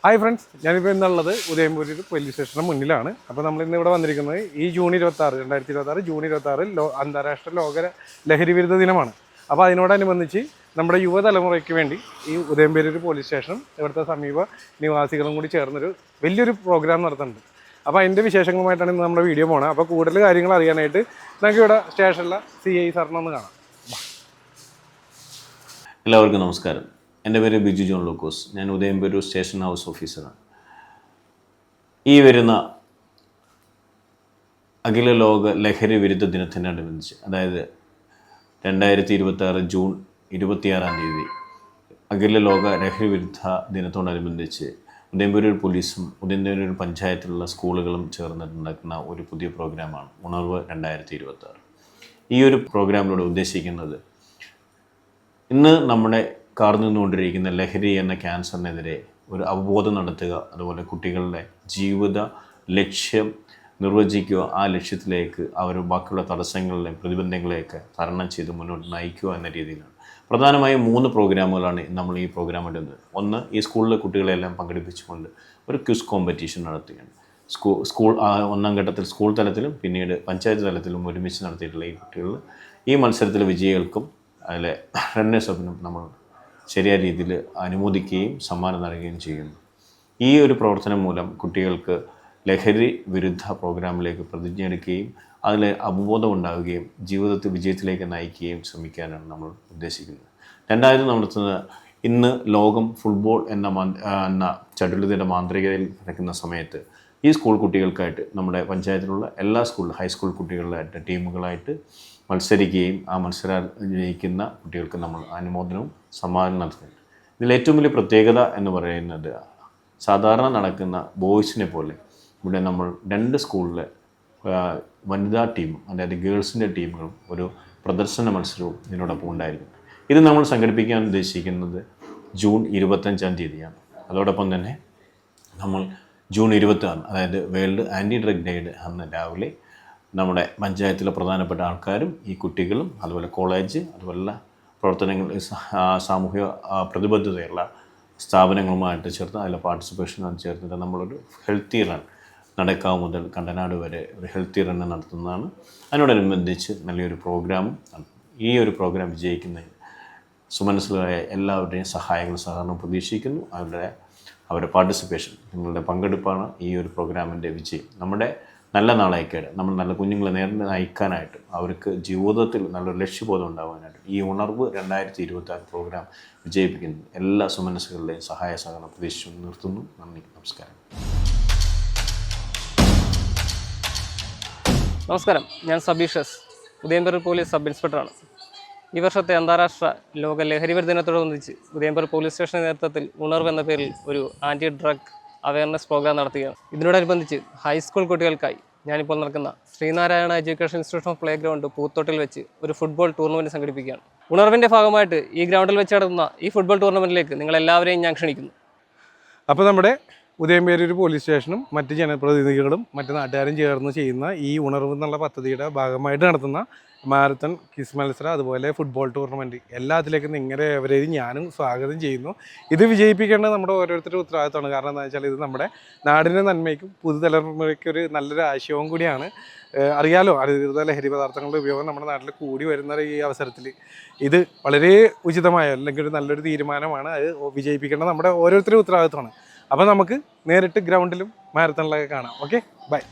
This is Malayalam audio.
ഹായ് ഫ്രണ്ട്സ്, ഞാനിപ്പോൾ ഇന്നുള്ളത് ഉദയംപൂർ പോലീസ് സ്റ്റേഷന് മുന്നിലാണ്. അപ്പോൾ നമ്മളിന്ന് ഇവിടെ വന്നിരിക്കുന്നത് ഈ ജൂൺ 2026 ജൂൺ 26 അന്താരാഷ്ട്ര ലോക ലഹരി വിരുദ്ധ ദിനമാണ്. അപ്പോൾ അതിനോടനുബന്ധിച്ച് നമ്മുടെ യുവതലമുറയ്ക്ക് വേണ്ടി ഈ ഉദയംപേരൂർ പോലീസ് സ്റ്റേഷനും ഇവിടുത്തെ സമീപ നിവാസികളും കൂടി ചേർന്നൊരു വലിയൊരു പ്രോഗ്രാം നടത്തുന്നുണ്ട്. അപ്പോൾ അതിൻ്റെ വിശേഷങ്ങളുമായിട്ടാണ് ഇന്ന് നമ്മുടെ വീഡിയോ പോകുന്നത്. അപ്പോൾ കൂടുതൽ കാര്യങ്ങൾ അറിയാനായിട്ട് നമുക്ക് ഇവിടെ സ്റ്റേഷനിലെ CI സാറിനൊന്ന് കാണാം. എല്ലാവർക്കും നമസ്കാരം. എൻ്റെ പേര് ബിജു ജോൺ ലൂക്കോസ്. ഞാൻ ഉദയംപേരൂർ സ്റ്റേഷൻ ഹൗസ് ഓഫീസറാണ്. ഈ വരുന്ന അഖില ലോക ലഹരി വിരുദ്ധ ദിനത്തിനനുബന്ധിച്ച്, അതായത് 2026 ജൂൺ 26 അഖില ലോക ലഹരി വിരുദ്ധ ദിനത്തോടനുബന്ധിച്ച് ഉദയംപേരൂർ പോലീസും ഉദയംപേരൂർ പഞ്ചായത്തിലുള്ള സ്കൂളുകളും ചേർന്നിട്ടുണ്ടാക്കുന്ന ഒരു പുതിയ പ്രോഗ്രാമാണ് ഉണർവ് 2026. ഈ ഒരു പ്രോഗ്രാമിലൂടെ ഉദ്ദേശിക്കുന്നത് ഇന്ന് നമ്മുടെ കാർന്നു നിന്നുകൊണ്ടിരിക്കുന്ന ലഹരി എന്ന ക്യാൻസറിനെതിരെ ഒരു അവബോധം നടത്തുക, അതുപോലെ കുട്ടികളുടെ ജീവിത ലക്ഷ്യം നിർവചിക്കുക, ആ ലക്ഷ്യത്തിലേക്ക് അവർ ബാക്കിയുള്ള തടസ്സങ്ങളിലെ പ്രതിബന്ധങ്ങളെയൊക്കെ തരണം ചെയ്ത് മുന്നോട്ട് നയിക്കുക എന്ന രീതിയിലാണ്. പ്രധാനമായും 3 പ്രോഗ്രാമുകളാണ് നമ്മൾ ഈ പ്രോഗ്രാം ഇടുന്നത്. ഒന്ന്, ഈ സ്കൂളിലെ കുട്ടികളെല്ലാം പങ്കെടുപ്പിച്ചുകൊണ്ട് ഒരു ക്വിസ് കോമ്പറ്റീഷൻ നടത്തുകയാണ്. സ്കൂൾ ഒന്നാം ഘട്ടത്തിൽ സ്കൂൾ തലത്തിലും പിന്നീട് പഞ്ചായത്ത് തലത്തിലും ഒരുമിച്ച് നടത്തിയിട്ടുള്ള ഈ കുട്ടികൾ ഈ മത്സരത്തിലെ വിജയികൾക്കും അതിലെ റണ്ണേഴ്സപ്പിനും നമ്മൾ ശരിയായ രീതിയിൽ അനുമോദിക്കുകയും സമ്മാനം നൽകുകയും ചെയ്യുന്നു. ഈ ഒരു പ്രവർത്തനം മൂലം കുട്ടികൾക്ക് ലഹരി വിരുദ്ധ പ്രോഗ്രാമിലേക്ക് പ്രതിജ്ഞയെടുക്കുകയും അതിൽ അവബോധം ഉണ്ടാവുകയും ജീവിതത്തിൽ വിജയത്തിലേക്ക് നയിക്കുകയും ശ്രമിക്കാനാണ് നമ്മൾ ഉദ്ദേശിക്കുന്നത്. രണ്ടാമത് നടത്തുന്നത്, ഇന്ന് ലോകം ഫുട്ബോൾ എന്ന ചടുലതയുടെ മാന്ത്രികതയിൽ കിടക്കുന്ന സമയത്ത് ഈ സ്കൂൾ കുട്ടികൾക്കായിട്ട് നമ്മുടെ പഞ്ചായത്തിലുള്ള എല്ലാ ഹൈസ്കൂൾ കുട്ടികളായിട്ട് ടീമുകളായിട്ട് മത്സരിക്കുകയും ആ മത്സരം ജയിക്കുന്ന കുട്ടികൾക്ക് നമ്മൾ അനുമോദനവും സമ്മാനം നൽകുന്നുണ്ട്. ഇതിൽ ഏറ്റവും വലിയ പ്രത്യേകത എന്ന് പറയുന്നത്, സാധാരണ നടക്കുന്ന ബോയ്സിനെ പോലെ ഇവിടെ നമ്മൾ 2 സ്കൂളിലെ വനിതാ ടീമും, അതായത് ഗേൾസിൻ്റെ ടീമുകളും ഒരു പ്രദർശന മത്സരവും ഇതിനോടൊപ്പം ഉണ്ടായിരിക്കും. ഇത് നമ്മൾ സംഘടിപ്പിക്കാൻ ഉദ്ദേശിക്കുന്നത് ജൂൺ 25 അതോടൊപ്പം തന്നെ നമ്മൾ ജൂൺ 26, അതായത് വേൾഡ് ആൻറ്റി ഡ്രഗ് ഡേയുടെ അന്ന് രാവിലെ നമ്മുടെ പഞ്ചായത്തിലെ പ്രധാനപ്പെട്ട ആൾക്കാരും ഈ കുട്ടികളും അതുപോലെ കോളേജ് അതുപോലുള്ള പ്രവർത്തനങ്ങൾ സാമൂഹിക പ്രതിബദ്ധതയുള്ള സ്ഥാപനങ്ങളുമായിട്ട് ചേർത്ത് അതിലെ പാർട്ടിസിപ്പേഷൻ ചേർത്തിട്ട് നമ്മളൊരു ഹെൽത്തി റൺ, നടക്കാവ് മുതൽ കണ്ടനാട് വരെ ഒരു ഹെൽത്തി റണ്ണ് നടത്തുന്നതാണ്. അതിനോടനുബന്ധിച്ച് നല്ലൊരു പ്രോഗ്രാമും. ഈ ഒരു പ്രോഗ്രാം വിജയിക്കുന്നതിന് സുമനസ്സുകളായ എല്ലാവരുടെയും സഹകരണം പ്രതീക്ഷിക്കുന്നു. അവരുടെ പാർട്ടിസിപ്പേഷൻ, നിങ്ങളുടെ പങ്കെടുപ്പാണ് ഈ ഒരു പ്രോഗ്രാമിൻ്റെ വിജയം. നമ്മുടെ നല്ല നാളേക്കായിട്ട്, നമ്മൾ നല്ല കുഞ്ഞുങ്ങളെ നേരിട്ട് നയിക്കാനായിട്ട്, അവർക്ക് ജീവിതത്തിൽ നല്ലൊരു ലക്ഷ്യബോധം ഉണ്ടാകാനായിട്ട് ഈ ഉണർവ് 2026 പ്രോഗ്രാം വിജയിപ്പിക്കുന്നു. എല്ലാ സുമനസ്സുകളുടെയും സഹകരണം പ്രതീക്ഷിച്ചു നിർത്തുന്നു. നന്ദി, നമസ്കാരം. നമസ്കാരം, ഞാൻ സബീഷസ്, ഉദയംപേരൂർ പോലീസ് സബ് ഇൻസ്പെക്ടറാണ്. ഈ വർഷത്തെ അന്താരാഷ്ട്ര ലോക ലഹരി വിരുദ്ധ ദിനത്തോടനുബന്ധിച്ച് ഉദയംപേരൂർ പോലീസ് സ്റ്റേഷൻ്റെ നേതൃത്വത്തിൽ ഉണർവ് എന്ന പേരിൽ ഒരു ആൻറ്റി ഡ്രഗ് അവയർനെസ് പ്രോഗ്രാം നടത്തുകയാണ്. ഇതിനോടനുബന്ധിച്ച് ഹൈസ്കൂൾ കുട്ടികൾക്കായി ഞാനിപ്പോൾ നടക്കുന്ന Sreenarayana education institution of play ground പൂത്തോട്ടിൽ വെച്ച് ഒരു ഫുട്ബോൾ ടൂർണമെൻറ്റ് സംഘടിപ്പിക്കുകയാണ്. ഉണർവിൻ്റെ ഭാഗമായിട്ട് ഈ ഗ്രൗണ്ടിൽ വെച്ച് നടത്തുന്ന ഈ ഫുട്ബോൾ ടൂർണമെൻറ്റിലേക്ക് നിങ്ങളെല്ലാവരെയും ഞാൻ ക്ഷണിക്കുന്നു. അപ്പോൾ നമ്മുടെ ഉദയംപേരൂർ പോലീസ് സ്റ്റേഷനും മറ്റ് ജനപ്രതിനിധികളും മറ്റ് നാട്ടുകാരും ചേർന്ന് ചെയ്യുന്ന ഈ ഉണർവ് എന്നുള്ള പദ്ധതിയുടെ ഭാഗമായിട്ട് നടത്തുന്ന മാരത്തൺ, ക്വിസ് മത്സരം, അതുപോലെ ഫുട്ബോൾ ടൂർണമെൻറ്റ്, എല്ലാത്തിലേക്കും നിങ്ങളുടെ എവരെയും ഞാനും സ്വാഗതം ചെയ്യുന്നു. ഇത് വിജയിപ്പിക്കേണ്ടത് നമ്മുടെ ഓരോരുത്തരുടെ ഉത്തരവാദിത്തമാണ്. കാരണം എന്താ വെച്ചാൽ ഇത് നമ്മുടെ നാടിൻ്റെ നന്മയ്ക്കും പുതുതലമുറയ്ക്കും ഒരു നല്ലൊരു ആശയവും കൂടിയാണ്. അറിയാലോ, അനധികൃത ലഹരി പദാർത്ഥങ്ങളുടെ ഉപയോഗം നമ്മുടെ നാട്ടിൽ കൂടി വരുന്ന ഈ അവസരത്തിൽ ഇത് വളരെ ഉചിതമായ അല്ലെങ്കിൽ ഒരു നല്ലൊരു തീരുമാനമാണ്. അത് വിജയിപ്പിക്കേണ്ടത് നമ്മുടെ ഓരോരുത്തരുടെ ഉത്തരവാദിത്തമാണ്. അപ്പോൾ നമുക്ക് നേരിട്ട് ഗ്രൗണ്ടിലും മാരത്തണിലൊക്കെ കാണാം. Okay, by.